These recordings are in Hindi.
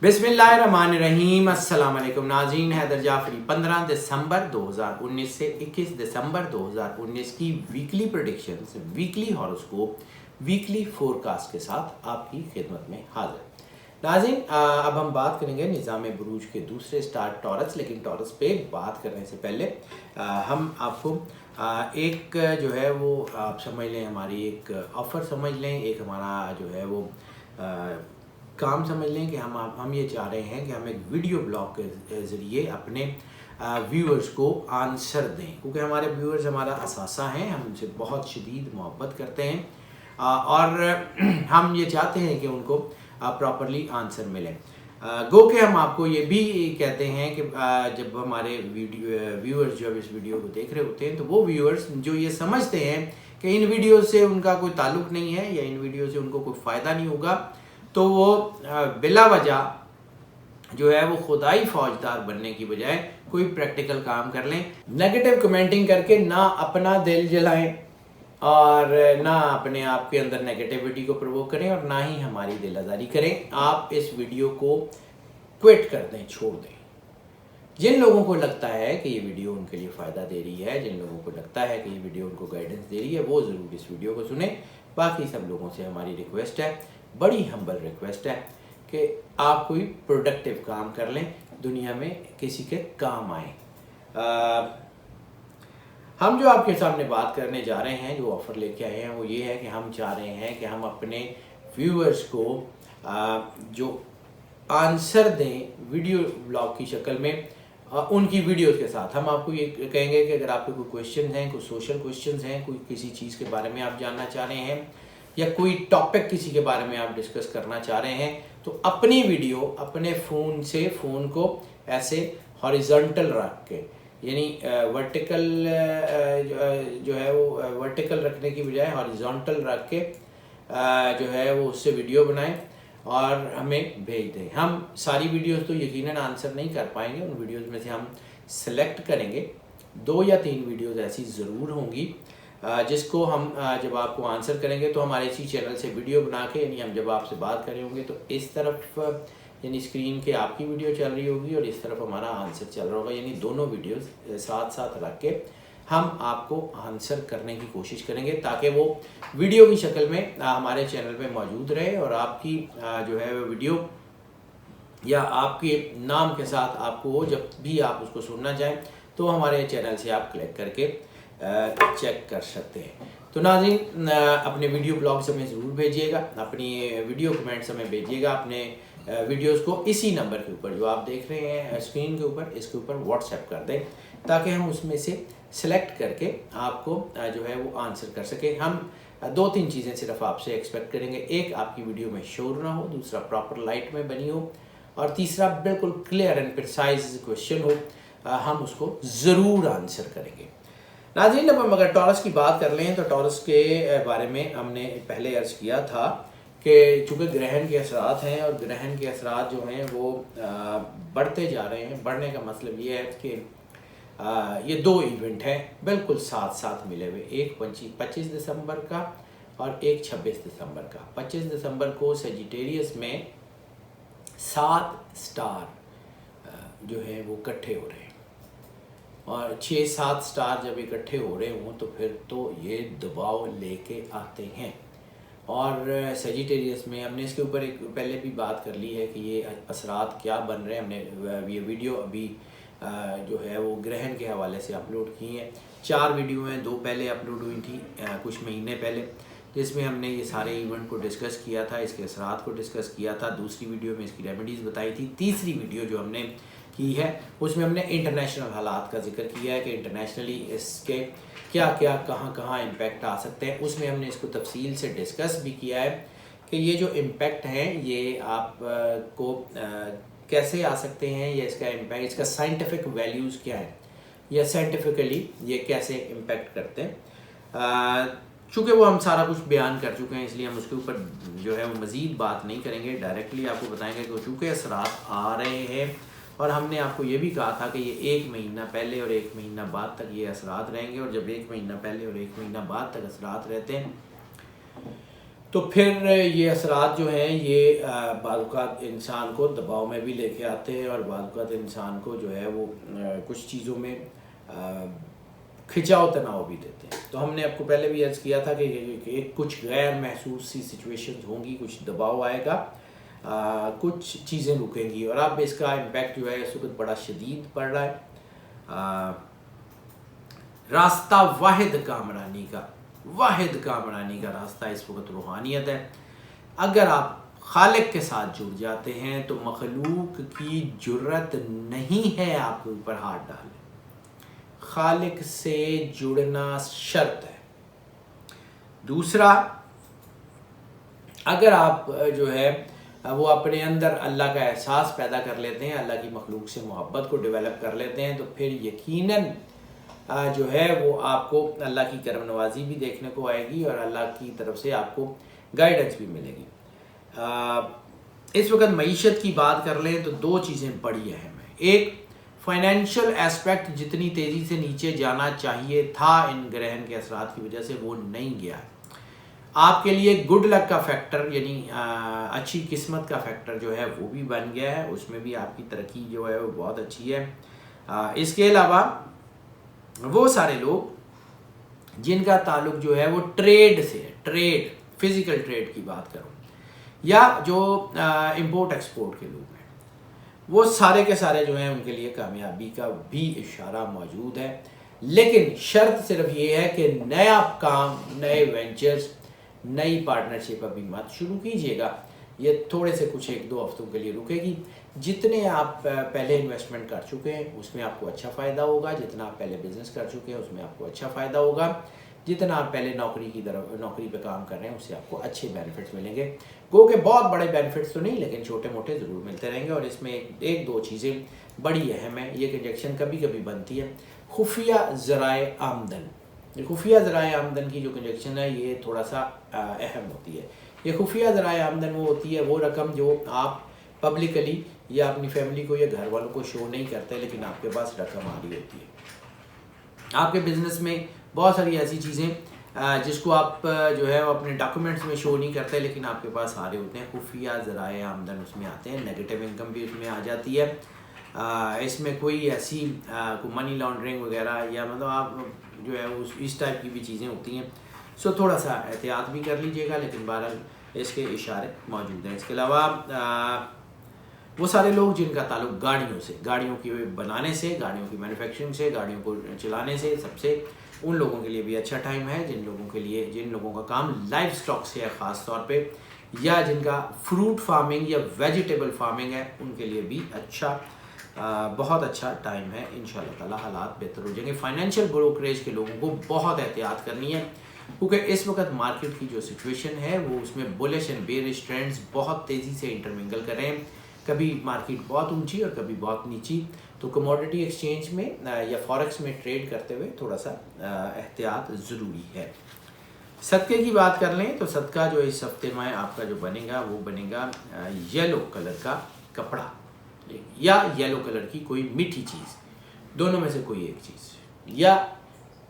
बिस्मिल्लाहिर्रहमानिर्रहीम। अस्सलाम वालेकुम नाज़रीन। हैदर जाफरी 15 दिसंबर 2019 से 21 दिसंबर 2019 की weekly predictions, weekly horoscope, weekly forecast के साथ आपकी खिदमत में हाजिर। नाज़रीन, अब हम बात करेंगे निज़ाम बुरूज के दूसरे स्टार टॉरस। लेकिन टॉरस पे बात करने से पहले हम आपको एक जो है वो आप समझ लें, हमारी एक ऑफ़र समझ लें, एक हमारा जो है वो काम समझ लें कि हम ये चाह रहे हैं कि हम एक वीडियो ब्लॉग के ज़रिए अपने व्यूअर्स को आंसर दें, क्योंकि हमारे व्यूअर्स हमारा असासा हैं, हम उनसे बहुत शदीद मोहब्बत करते हैं और हम ये चाहते हैं कि उनको प्रॉपरली आंसर मिले। गो के हम आपको ये भी कहते हैं कि जब हमारे व्यूअर्स जो इस वीडियो को देख रहे होते हैं, तो वो व्यूअर्स जो ये समझते हैं कि इन वीडियो से उनका कोई ताल्लुक़ नहीं है या इन वीडियो से उनको कोई फ़ायदा नहीं होगा, तो वो बिला वजह जो है वो खुदाई फौजदार बनने की बजाय कोई प्रैक्टिकल काम कर लें। नेगेटिव कमेंटिंग करके ना अपना दिल जलाएं और ना अपने आप के अंदर नेगेटिविटी को प्रोवोक करें और ना ही हमारी दिल आज़ारी करें। आप इस वीडियो को क्विट कर दें, छोड़ दें। जिन लोगों को लगता है कि ये वीडियो उनके लिए फ़ायदा दे रही है, जिन लोगों को लगता है कि ये वीडियो उनको गाइडेंस दे रही है, वो ज़रूर इस वीडियो को सुने। बाकी सब लोगों से हमारी रिक्वेस्ट है, बड़ी हम्बल रिक्वेस्ट है कि आप कोई प्रोडक्टिव काम कर लें, दुनिया में किसी के काम आए। हम जो आपके सामने बात करने जा रहे हैं, जो ऑफ़र लेके आए हैं, वो ये है कि हम चाह रहे हैं कि हम अपने व्यूअर्स को जो आंसर दें वीडियो ब्लॉग की शक्ल में, उनकी वीडियोस के साथ। हम आपको ये कहेंगे कि अगर आपके कोई क्वेश्चन हैं, कोई सोशल क्वेश्चन हैं, कोई किसी चीज़ के बारे में आप जानना चाह रहे हैं या कोई टॉपिक किसी के बारे में आप डिस्कस करना चाह रहे हैं, तो अपनी वीडियो अपने फ़ोन को ऐसे हॉरिजॉन्टल रख के, यानी वर्टिकल जो है वो वर्टिकल रखने की बजाय हॉरिजॉन्टल रख के जो है वो उससे वीडियो बनाएं और हमें भेज दें। हम सारी वीडियोस तो यकीनन आंसर नहीं कर पाएंगे, उन वीडियोस में से हम सेलेक्ट करेंगे। 2 या 3 वीडियोस ऐसी ज़रूर होंगी जिसको हम जब आपको आंसर करेंगे तो हमारे इसी चैनल से वीडियो बना के, यानी हम जब आपसे बात कर रहे होंगे तो इस तरफ यानी स्क्रीन के आपकी वीडियो चल रही होगी और इस तरफ हमारा आंसर चल रहा होगा, यानी दोनों वीडियोस साथ साथ रख के हम आपको आंसर करने की कोशिश करेंगे, ताकि वो वीडियो की शक्ल में हमारे चैनल पे मौजूद रहे और आपकी जो है वो वीडियो या आपके नाम के साथ आपको जब भी आप उसको सुनना चाहें तो हमारे चैनल से आप क्लिक करके चेक कर सकते हैं। तो नाज़रीन, अपने वीडियो ब्लॉग्स हमें ज़रूर भेजिएगा, अपनी वीडियो कमेंट्स हमें भेजिएगा, अपने वीडियोस को इसी नंबर के ऊपर जो आप देख रहे हैं स्क्रीन के ऊपर, इसके ऊपर व्हाट्सएप कर दें, ताकि हम उसमें से सिलेक्ट करके आपको जो है वो आंसर कर सकें। हम 2-3 चीज़ें सिर्फ आपसे एक्सपेक्ट करेंगे। एक, आपकी वीडियो में शोर ना हो, दूसरा प्रॉपर लाइट में बनी हो, और तीसरा बिल्कुल क्लियर एंड प्रिसाइज क्वेश्चन हो। हम उसको ज़रूर आंसर करेंगे। नाज़रीन, अब हम अगर टॉरस की बात कर लें तो टॉरस के बारे में हमने पहले अर्ज़ किया था कि चूँकि ग्रहण के असरात हैं और ग्रहण के असरात जो हैं वो बढ़ते जा रहे हैं। बढ़ने का मतलब ये है कि ये 2 इवेंट हैं बिल्कुल साथ साथ मिले हुए, एक 25 दिसंबर का और एक 26 दिसंबर का। 25 दिसंबर को सेजिटेरियस में 7 स्टार जो है वो इकट्ठे हो रहे हैं, और 6-7 स्टार जब इकट्ठे हो रहे हों तो फिर तो ये दबाव लेके आते हैं। और सेजिटेरियस में हमने इसके ऊपर एक पहले भी बात कर ली है कि ये असरात क्या बन रहे हैं। हमने ये वीडियो अभी जो है वो ग्रहण के हवाले से अपलोड की हैं। 4 वीडियो हैं, 2 पहले अपलोड हुई थी कुछ महीने पहले, जिसमें हमने ये सारे इवेंट को डिस्कस किया था, इसके असरात को डिस्कस किया था। दूसरी वीडियो में इसकी रेमेडीज़ बताई थी। तीसरी वीडियो जो हमने की है उसमें हमने इंटरनेशनल हालात का जिक्र किया है कि इंटरनेशनली इसके क्या क्या कहाँ इम्पैक्ट आ सकते हैं। उसमें हमने इसको तफसील से डिस्कस भी किया है कि ये जो इम्पैक्ट हैं ये आप को कैसे आ सकते हैं, या इसका इम्पैक्ट, इसका साइंटिफिक वैल्यूज़ क्या है, या साइंटिफिकली ये कैसे इम्पैक्ट करते हैं। चूँकि वो हम सारा कुछ बयान कर चुके हैं, इसलिए हम उसके ऊपर जो है वो मज़ीद बात नहीं करेंगे। डायरेक्टली आपको बताएंगे कि चूँकि असरात आ रहे हैं, और हमने आपको ये भी कहा था कि ये 1 महीना पहले और 1 महीना बाद तक ये असरात रहेंगे, और जब 1 महीना पहले और 1 महीना बाद तक असरात रहते हैं तो फिर ये असरात जो हैं ये बाज़ इंसान को दबाव में भी लेके आते हैं और बाज़ इंसान को जो है वो कुछ चीज़ों में खिंचाव तनाव भी देते हैं। तो हमने आपको पहले भी अर्ज़ किया था कि कुछ गैर महसूस सी सिचुएशंस होंगी, कुछ दबाव आएगा, कुछ चीज़ें रुकेंगी और अब इसका इम्पैक्ट जो है इस वक्त बड़ा शदीद पड़ रहा है। रास्ता वाहिद कामरानी का रास्ता इस वक्त रूहानियत है। अगर आप खालिक के साथ जुड़ जाते हैं तो मखलूक की जुर्रत नहीं है आपके ऊपर हाथ डालें। खालिक से जुड़ना शर्त है। दूसरा, अगर आप जो है वो अपने अंदर अल्लाह का एहसास पैदा कर लेते हैं, अल्लाह की मखलूक से मोहब्बत को डेवलप कर लेते हैं, तो फिर यकीनन जो है वो आपको अल्लाह की करम नवाजी भी देखने को आएगी और अल्लाह की तरफ से आपको गाइडेंस भी मिलेगी। इस वक्त मईशत की बात कर लें तो दो चीज़ें बड़ी अहम हैं। एक, फाइनेंशियल एस्पेक्ट जितनी तेज़ी से नीचे जाना चाहिए था इन ग्रहण के असरात की वजह से वो नहीं गया है। आपके लिए गुड लक का फैक्टर यानी अच्छी किस्मत का फैक्टर जो है वो भी बन गया है, उसमें भी आपकी तरक्की जो है वो बहुत अच्छी है। इसके अलावा वो सारे लोग जिनका ताल्लुक जो है वो ट्रेड से है, ट्रेड फिजिकल ट्रेड की बात करूँ या जो इंपोर्ट एक्सपोर्ट के लोग हैं, वो सारे के सारे जो हैं उनके लिए कामयाबी का भी इशारा मौजूद है। लेकिन शर्त सिर्फ ये है कि नया काम, नए वेंचर्स, नई पार्टनरशिप अभी मत शुरू कीजिएगा। ये थोड़े से कुछ 1-2 हफ्तों के लिए रुकेगी। जितने आप पहले इन्वेस्टमेंट कर चुके हैं उसमें आपको अच्छा फ़ायदा होगा, जितना आप पहले बिजनेस कर चुके हैं उसमें आपको अच्छा फ़ायदा होगा, जितना आप पहले नौकरी पे काम कर रहे हैं उससे आपको अच्छे बेनिफिट्स मिलेंगे। गो के बहुत बड़े बेनिफिट्स तो नहीं, लेकिन छोटे मोटे ज़रूर मिलते रहेंगे। और इसमें एक दो चीज़ें बड़ी अहम है। ये कंजक्शन कभी कभी बनती है खुफिया ज़राए आमदन। खुफिया ज़राए आमदन की जो कंजक्शन है ये थोड़ा सा अहम होती है। ये खुफिया ज़राए आमदन वो होती है, वो रकम जो आप पब्लिकली या अपनी फैमिली को या घर वालों को शो नहीं करते, लेकिन आपके पास रकम आ रही होती है। आपके बिजनेस में बहुत सारी ऐसी चीज़ें जिसको आप जो है वो अपने डॉक्यूमेंट्स में शो नहीं करते, लेकिन आपके पास आ रहे होते हैं। खुफिया ज़राए आमदन उसमें आते हैं। नेगेटिव इनकम भी उसमें आ जाती है। इसमें कोई ऐसी मनी लॉन्ड्रिंग वगैरह या मतलब आप जो है उस इस टाइप की भी चीज़ें होती हैं। सो थोड़ा सा एहतियात भी कर लीजिएगा, लेकिन बहरहाल इसके इशारे मौजूद हैं। इसके अलावा वो सारे लोग जिनका ताल्लुक गाड़ियों से, गाड़ियों की बनाने से, गाड़ियों की मैन्युफैक्चरिंग से, गाड़ियों को चलाने से, सबसे उन लोगों के लिए भी अच्छा टाइम है। जिन लोगों का काम लाइफ स्टॉक से है ख़ास तौर पे, या जिनका फ्रूट फार्मिंग या वेजिटेबल फार्मिंग है, उनके लिए भी बहुत अच्छा टाइम है। इंशाल्लाह ताला हालात बेहतर हो जाएंगे। फाइनेंशियल ब्रोकरेज के लोगों को बहुत एहतियात करनी है, क्योंकि इस वक्त मार्केट की जो सिचुएशन है वो उसमें बुलिश एंड बेरिश ट्रेंड्स बहुत तेज़ी से इंटरमिंगल कर रहे हैं। कभी मार्केट बहुत ऊंची और कभी बहुत नीची। तो कमोडिटी एक्सचेंज में या फॉरेक्स में ट्रेड करते हुए थोड़ा सा एहतियात ज़रूरी है। सदक़े की बात कर लें तो सदका जो इस हफ्ते में आपका जो बनेगा वो बनेगा येलो कलर का कपड़ा या येलो कलर की कोई मीठी चीज़, दोनों में से कोई एक चीज़, या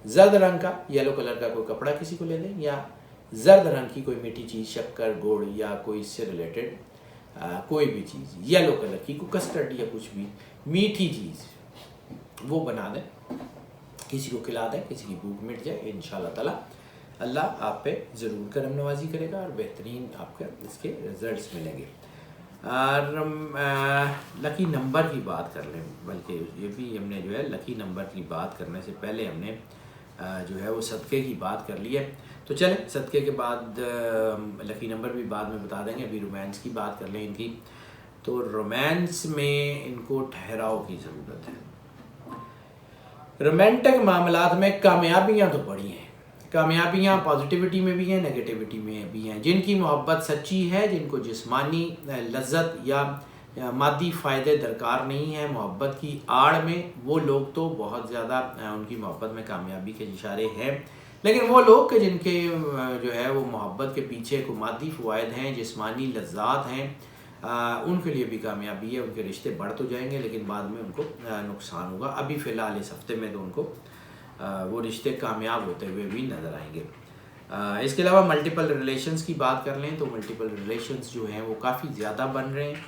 जर्द रंग का येलो कलर का कोई कपड़ा किसी को ले दें, या जर्द रंग की कोई मीठी चीज़, शक्कर, गुड़ या कोई इससे रिलेटेड कोई भी चीज़ येलो कलर की, कोई कस्टर्ड या कुछ भी मीठी चीज़ वो बना दें, किसी को खिला दें, किसी की भूख मिट जाए। इंशाल्लाह ताला अल्लाह आप पे ज़रूर करम नवाजी करेगा और बेहतरीन आपका इसके रिजल्ट्स मिलेंगे। और लकी नंबर की बात कर लें, बल्कि ये भी हमने जो है लकी नंबर की बात करने से पहले हमने जो है वो सदक़े की बात कर ली है। तो चलें सदक़े के बाद लकी नंबर भी बाद में बता देंगे। अभी रोमांस की बात कर लें इनकी। तो रोमांस में इनको ठहराव की ज़रूरत है। रोमांटिक मामलात में कामयाबियाँ तो बड़ी हैं, कामयाबियाँ पॉजिटिविटी में भी हैं, नेगेटिविटी में भी हैं। जिनकी मोहब्बत सच्ची है, जिनको जिस्मानी लज्जत या मादी फ़ायदे दरकार नहीं है मोहब्बत की आड़ में, वो लोग तो बहुत ज़्यादा उनकी मोहब्बत में कामयाबी के इशारे हैं। लेकिन वो लोग के जिनके जो है वो मोहब्बत के पीछे को मादी फ़वाइद हैं, जिस्मानी लज्जात हैं, उनके लिए भी कामयाबी है। उनके रिश्ते बढ़ तो जाएंगे लेकिन बाद में उनको नुकसान होगा। अभी फ़िलहाल इस हफ्ते में तो उनको वो रिश्ते कामयाब होते हुए भी नज़र आएंगे। इसके अलावा मल्टीपल रिलेशंस की बात कर लें तो मल्टीपल रिलेशंस जो हैं वो काफ़ी ज़्यादा बन रहे हैं।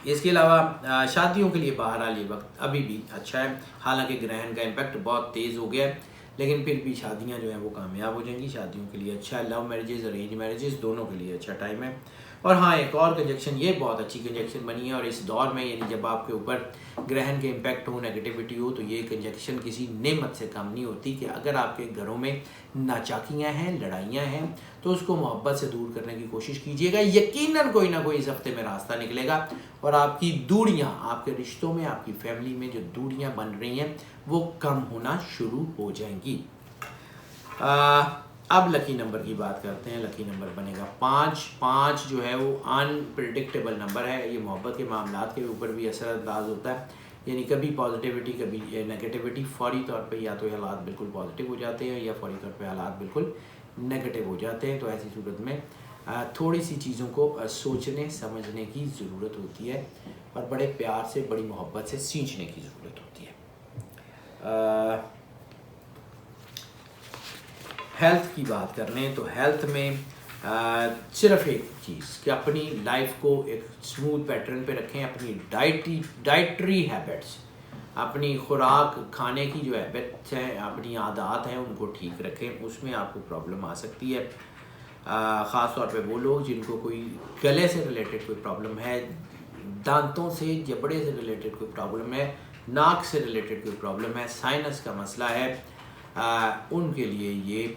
इसके अलावा शादियों के लिए बहरहाल ये वक्त अभी भी अच्छा है, हालांकि ग्रहण का इम्पैक्ट बहुत तेज़ हो गया है, लेकिन फिर भी शादियां जो हैं वो कामयाब हो जाएंगी। शादियों के लिए अच्छा है, लव मैरिजेस अरेंज मैरिजेस दोनों के लिए अच्छा टाइम है। और हाँ, एक और कंजक्शन, ये बहुत अच्छी कंजक्शन बनी है और इस दौर में यानी जब आपके ऊपर ग्रहण के इम्पैक्ट हो, नेगेटिविटी हो, तो ये कंजक्शन किसी नेमत से कम नहीं होती कि अगर आपके घरों में नाचाकियाँ हैं, लड़ाइयाँ हैं, तो उसको मोहब्बत से दूर करने की कोशिश कीजिएगा। यकीनन कोई ना कोई इस हफ्ते में रास्ता निकलेगा और आपकी दूरियां, आपके रिश्तों में, आपकी फैमिली में जो दूरियां बन रही हैं वो कम होना शुरू हो जाएंगी। अब लकी नंबर की बात करते हैं। लकी नंबर बनेगा 5। 5 जो है वो अनप्रिडिक्टेबल नंबर है। ये मोहब्बत के मामलात के ऊपर भी असरअंदाज होता है, यानी कभी पॉजिटिविटी कभी नेगेटिविटी। फौरी तौर पे या तो हालात बिल्कुल पॉजिटिव हो जाते हैं या फौरी तौर पे हालात बिल्कुल नेगेटिव हो जाते हैं। तो ऐसी सूरत में थोड़ी सी चीज़ों को सोचने समझने की ज़रूरत होती है और बड़े प्यार से, बड़ी मोहब्बत से सींचने की ज़रूरत होती है। हेल्थ की बात कर लें तो हेल्थ में सिर्फ एक चीज़ कि अपनी लाइफ को एक स्मूथ पैटर्न पे रखें। अपनी डाइटरी हैबिट्स, अपनी खुराक खाने की जो हैबिट्स हैं, अपनी आदत हैं, उनको ठीक रखें। उसमें आपको प्रॉब्लम आ सकती है, ख़ास तौर पे वो लोग जिनको कोई गले से रिलेटेड कोई प्रॉब्लम है, दांतों से, जबड़े से रिलेटेड कोई प्रॉब्लम है, नाक से रिलेटेड कोई प्रॉब्लम है, साइनस का मसला है, उनके लिए ये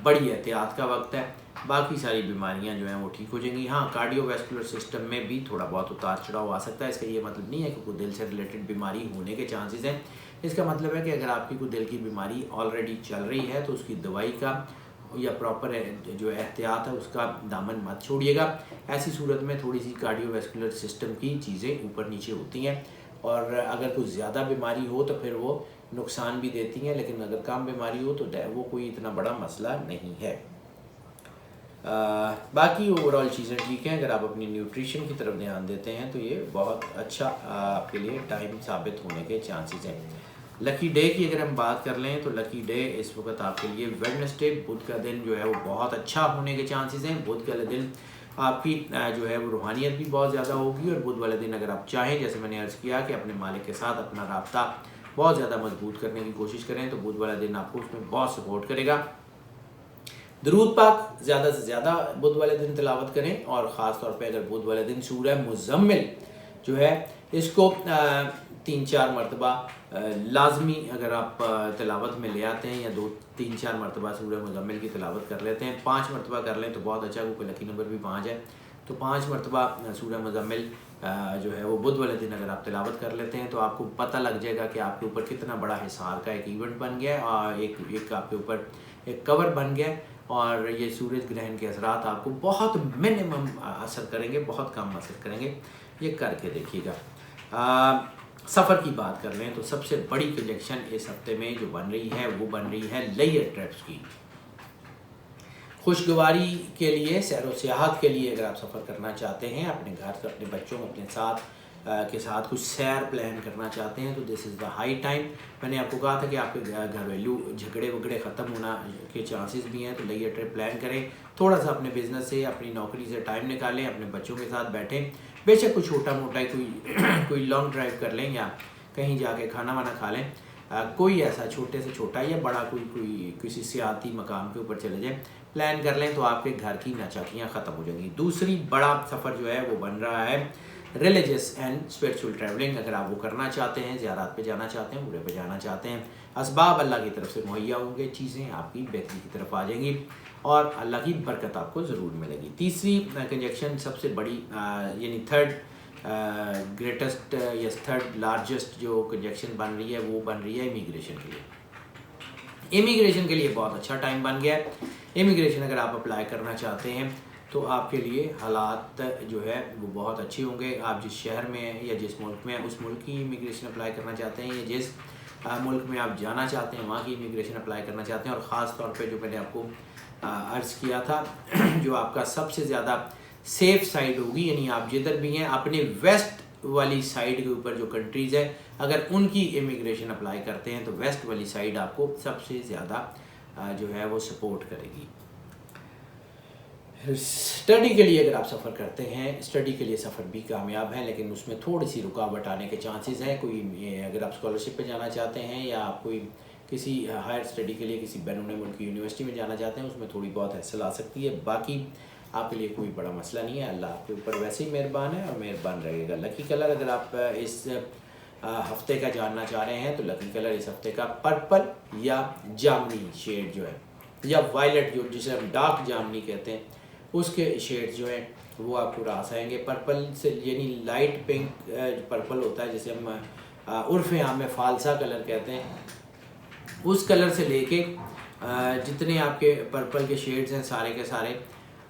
बड़ी एहतियात का वक्त है। बाकी सारी बीमारियां जो हैं वो ठीक हो जाएंगी। हाँ, कार्डियोवैस्कुलर सिस्टम में भी थोड़ा बहुत उतार चढ़ाव आ सकता है। इसका ये मतलब नहीं है कि कोई दिल से रिलेटेड बीमारी होने के चांसेस हैं। इसका मतलब है कि अगर आपकी कोई दिल की बीमारी ऑलरेडी चल रही है तो उसकी दवाई का या प्रॉपर जो एहतियात है उसका दामन मत छोड़िएगा। ऐसी सूरत में थोड़ी सी कार्डियोवैस्कुलर सिस्टम की चीज़ें ऊपर नीचे होती हैं और अगर कुछ ज़्यादा बीमारी हो तो फिर वो नुकसान भी देती हैं, लेकिन अगर कम बीमारी हो तो वो कोई इतना बड़ा मसला नहीं है। बाकी ओवरऑल चीज़ें ठीक हैं। अगर आप अपनी न्यूट्रिशन की तरफ ध्यान देते हैं तो ये बहुत अच्छा आपके लिए टाइम साबित होने के चांसेस हैं। लकी डे की अगर हम बात कर लें तो लकी डे इस वक्त आपके लिए वेडनेसडे, बुध का दिन जो है वो बहुत अच्छा होने के चांसेस हैं। बुध वाले दिन आपकी जो है वो रूहानियत भी बहुत ज़्यादा होगी और बुध वाले दिन अगर आप चाहें, जैसे मैंने अर्ज़ किया, कि अपने मालिक के साथ अपना राब्ता बहुत ज़्यादा मजबूत करने की कोशिश करें तो बुध वाला दिन आपको उसमें बहुत सपोर्ट करेगा। दरूद पाक ज़्यादा से ज़्यादा बुध वाले दिन तिलावत करें और ख़ास तौर पे अगर बुध वाले दिन सूरह मुज़म्मिल जो है इसको 3-4 मरतबा लाजमी अगर आप तिलावत में ले आते हैं या 2-3-4 मरतबा सूरह मुज़म्मिल की तिलावत कर लेते हैं, 5 मरतबा कर लें तो बहुत अच्छा, क्योंकि लकी नंबर भी 5 है। तो 5 मरतबा सूरह मुज़म्मिल जो है वो बुध वाले दिन अगर आप तिलावत कर लेते हैं तो आपको पता लग जाएगा कि आपके ऊपर कितना बड़ा हिसार का एक इवेंट बन गया है और एक आपके ऊपर एक कवर बन गया है और ये सूरज ग्रहण के असरात आपको बहुत मिनिमम असर करेंगे, बहुत कम असर करेंगे। ये करके देखिएगा। सफ़र की बात कर लें तो सबसे बड़ी प्रोजेक्शन इस हफ्ते में जो बन रही है वो बन रही है लेयर ट्रिप्स की। खुशगवारी के लिए, सैर व सियाहत के लिए अगर आप सफ़र करना चाहते हैं, अपने घर से, अपने बच्चों, अपने साथ के साथ कुछ सैर प्लान करना चाहते हैं तो this is the high time. मैंने आपको कहा था कि आपके घरेलू झगड़े वगड़े ख़त्म होना के चांसेस भी हैं, तो लेयर ट्रिप प्लान करें। थोड़ा सा अपने बिज़नेस से, अपनी नौकरी से टाइम निकालें, अपने बच्चों के साथ बैठें, बेशक कोई छोटा मोटा कोई लॉन्ग ड्राइव कर लें या कहीं जाके खाना वाना खा लें, कोई ऐसा छोटे से छोटा या बड़ा कोई किसी सियाती मकाम के ऊपर चले जाएं, प्लान कर लें तो आपके घर की नाचाकियाँ ख़त्म हो जाएंगी। दूसरी बड़ा सफ़र जो है वो बन रहा है रिलीजियस एंड स्पिरिचुअल ट्रैवलिंग। अगर आप वो करना चाहते हैं, ज़ियारत पे जाना चाहते हैं, उम्रे पे जाना चाहते हैं, असबाब अल्लाह की तरफ से मुहैया होंगे, चीज़ें आपकी बेहतरी की तरफ आ जाएंगी और अल्लाह की बरकत आपको ज़रूर मिलेगी। तीसरी कंजक्शन सबसे बड़ी यानी थर्ड ग्रेटेस्ट या थर्ड लार्जेस्ट जो कंजक्शन बन रही है वो बन रही है इमिग्रेशन के लिए। इमिग्रेशन के लिए बहुत अच्छा टाइम बन गया है। इमिग्रेशन अगर आप अप्लाई करना चाहते हैं तो आपके लिए हालात जो है वो बहुत अच्छे होंगे। आप जिस शहर में हैं या जिस मुल्क में हैं उस मुल्क की इमिग्रेशन अप्लाई करना चाहते हैं या जिस मुल्क में आप जाना चाहते हैं वहाँ की इमिग्रेशन अप्लाई करना चाहते हैं, और ख़ास तौर पे जो मैंने आपको अर्ज़ किया था जो आपका सबसे ज़्यादा सेफ़ साइड होगी, यानी आप जिधर भी हैं अपने वेस्ट वाली साइड के ऊपर जो कंट्रीज़ है अगर उनकी इमिग्रेशन अप्लाई करते हैं तो वेस्ट वाली साइड आपको सबसे ज़्यादा जो है वो सपोर्ट करेगी। स्टडी के लिए अगर आप सफ़र करते हैं, स्टडी के लिए सफ़र भी कामयाब है, लेकिन उसमें थोड़ी सी रुकावट आने के चांसेस हैं। कोई अगर आप स्कॉलरशिप पे जाना चाहते हैं या आप कोई किसी हायर स्टडी के लिए किसी बैरून मुल्क यूनिवर्सिटी में जाना चाहते हैं, उसमें थोड़ी बहुत हैसल आ सकती है। बाकी आपके लिए कोई बड़ा मसला नहीं है, अल्लाह आपके ऊपर वैसे ही मेहरबान है और मेहरबान रहेगा। लकी कलर अगर आप इस हफ्ते का जानना चाह रहे हैं तो लकी कलर इस हफ्ते का पर्पल या जामनी शेड जो है, या वायलेट जो जिसे हम डार्क जामनी कहते हैं, उसके शेड्स जो हैं वो आपको रास आएंगे। पर्पल से यानी लाइट पिंक पर्पल होता है, जिसे हम उर्फ़ आम में फालसा कलर कहते हैं, उस कलर से लेके जितने आपके पर्पल के शेड्स हैं सारे के सारे,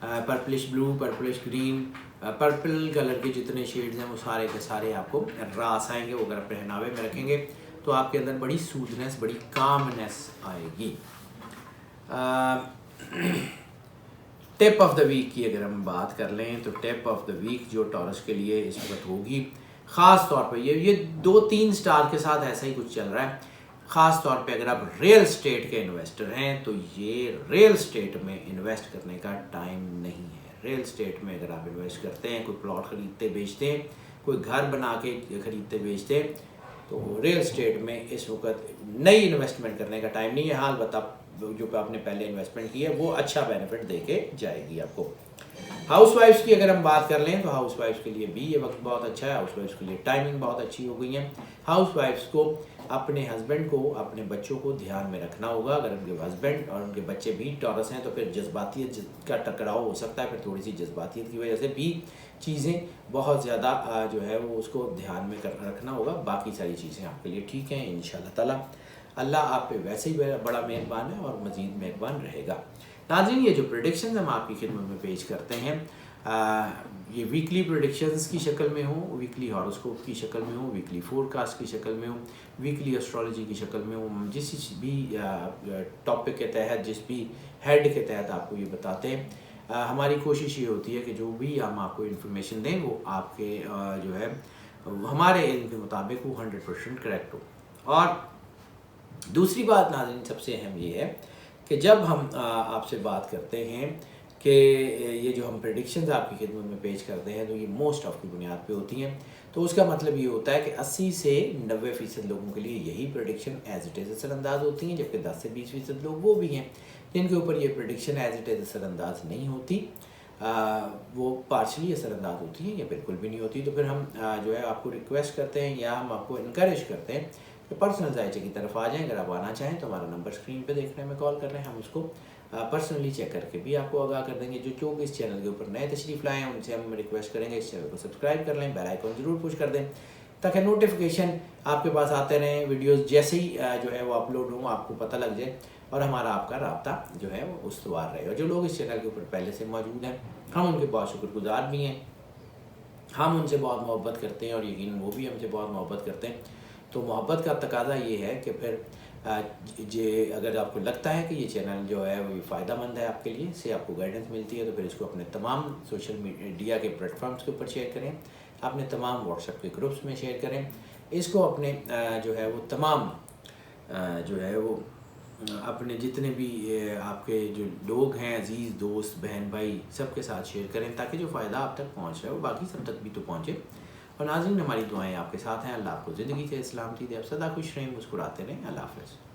purplish blue, purplish green, purple colour के जितने शेड्स हैं वो सारे के सारे आपको रास आएंगे। वो अगर पहनावे में रखेंगे तो आपके अंदर बड़ी सूदनेस, बड़ी कामनेस आएगी। टिप ऑफ द वीक की अगर हम बात कर लें तो टिप ऑफ द वीक जो टॉरस के लिए इस वक्त होगी, ख़ास तौर पे ये 2-3 स्टार के साथ ऐसा ही कुछ चल रहा है। ख़ास तौर पे अगर आप रियल स्टेट के इन्वेस्टर हैं तो ये रियल स्टेट में इन्वेस्ट करने का टाइम नहीं है। रियल स्टेट में अगर आप इन्वेस्ट करते हैं, कोई प्लॉट ख़रीदते बेचते हैं, कोई घर बना के ख़रीदते बेचते हैं, तो रियल स्टेट में इस वक्त नई इन्वेस्टमेंट करने का टाइम नहीं है। हाल बता जो आपने पहले इन्वेस्टमेंट की है वो अच्छा बेनिफिट दे के जाएगी आपको। हाउसवाइफ्स की अगर हम बात कर लें तो हाउसवाइफ्स के लिए भी ये वक्त बहुत अच्छा है। हाउसवाइफ्स के लिए टाइमिंग बहुत अच्छी हो गई है। हाउसवाइफ्स को अपने हस्बैंड को, अपने बच्चों को ध्यान में रखना होगा। अगर उनके हस्बैंड और उनके बच्चे भी टॉरस हैं तो फिर जज्बातियत का टकराव हो सकता है। फिर थोड़ी सी जज्बातियत की वजह से भी चीज़ें बहुत ज़्यादा जो है वो उसको ध्यान में रखना होगा। बाकी सारी चीज़ें आपके लिए ठीक हैं इंशाल्लाह ताला। अल्लाह आप पे वैसे ही बड़ा मेहरबान है और मज़ीद मेहरबान रहेगा। नाज़रीन, ये जो प्रेडिक्शंस हम आपकी खिदमत में पेश करते हैं, ये वीकली प्रेडिक्शंस की शक्ल में हो, वीकली हॉरोस्कोप की शक्ल में हो, वीकली फोरकास्ट की शक्ल में हो, वीकली एस्ट्रोलॉजी की शक्ल में हो, जिस भी टॉपिक के तहत, जिस भी हेड के तहत आपको ये बताते हैं। हमारी कोशिश ये होती है कि जो भी हम आपको इन्फॉर्मेशन दें वो आपके जो है हमारे इल्म के मुताबिक वो 100% करेक्ट हो। और दूसरी बात नाज़रीन सबसे अहम ये है कि जब हम आपसे बात करते हैं कि ये जो हम प्रेडिक्शंस आपकी खिदमत में पेश करते हैं तो ये मोस्ट ऑफ की बुनियाद पे होती हैं, तो उसका मतलब ये होता है कि 80 से 90% लोगों के लिए यही प्रेडिक्शन एज इट इज़ असरअंदाज होती हैं, जबकि 10 से 20% लोग वो भी हैं जिनके ऊपर ये प्रेडिक्शन एज इट इज़ असरअंदाज नहीं होती। वो पार्शली असरअंदाज होती हैं या बिल्कुल भी नहीं होती। तो फिर हम जो है आपको रिक्वेस्ट करते हैं या हम आपको इनकरेज करते हैं कि पर्सनल जायचे की तरफ आ जाएं। अगर आप आना चाहें तो हमारा नंबर स्क्रीन पे देख रहे हैं, मैं कॉल कर रहे हैं, हम उसको पर्सनली चेक करके भी आपको आगाह कर देंगे। जो इस चैनल के ऊपर नए तशरीफ़ लाए हैं उनसे हम रिक्वेस्ट करेंगे इस चैनल को सब्सक्राइब कर लें, बेल आइकन ज़रूर पुश कर दें ताकि नोटिफिकेशन आपके पास आते रहें। वीडियोस जैसे ही जो है वो अपलोड हों आपको पता लग जाए और हमारा आपका रब्ता जो है वो उस्तवार रहे। और जो लोग इस चैनल के ऊपर पहले से मौजूद हैं हम उनके बहुत शुक्रगुजार भी हैं, हम उनसे बहुत मोहब्बत करते हैं और यकीन वो भी हमसे बहुत मोहब्बत करते हैं। तो मोहब्बत का तकाजा ये है कि फिर अगर आपको लगता है कि ये चैनल जो है वो फ़ायदेमंद है आपके लिए, इससे आपको गाइडेंस मिलती है, तो फिर इसको अपने तमाम सोशल मीडिया के प्लेटफॉर्म्स के ऊपर शेयर करें, अपने तमाम व्हाट्सएप के ग्रुप्स में शेयर करें, इसको अपने जो है वो तमाम जो है वो अपने जितने भी आपके जो लोग हैं, अजीज़ दोस्त बहन भाई, सबके साथ शेयर करें ताकि जो फ़ायदा आप तक पहुँच रहा है वो बाकी सब तक भी तो पहुँचे। और नाज़रीन, हमारी दुआएं आपके साथ हैं। अल्लाह आपको ज़िंदगी से सलामती दे, आप सदा खुश रहें, मुस्कुराते रहें। अल्लाह हाफ़िज़।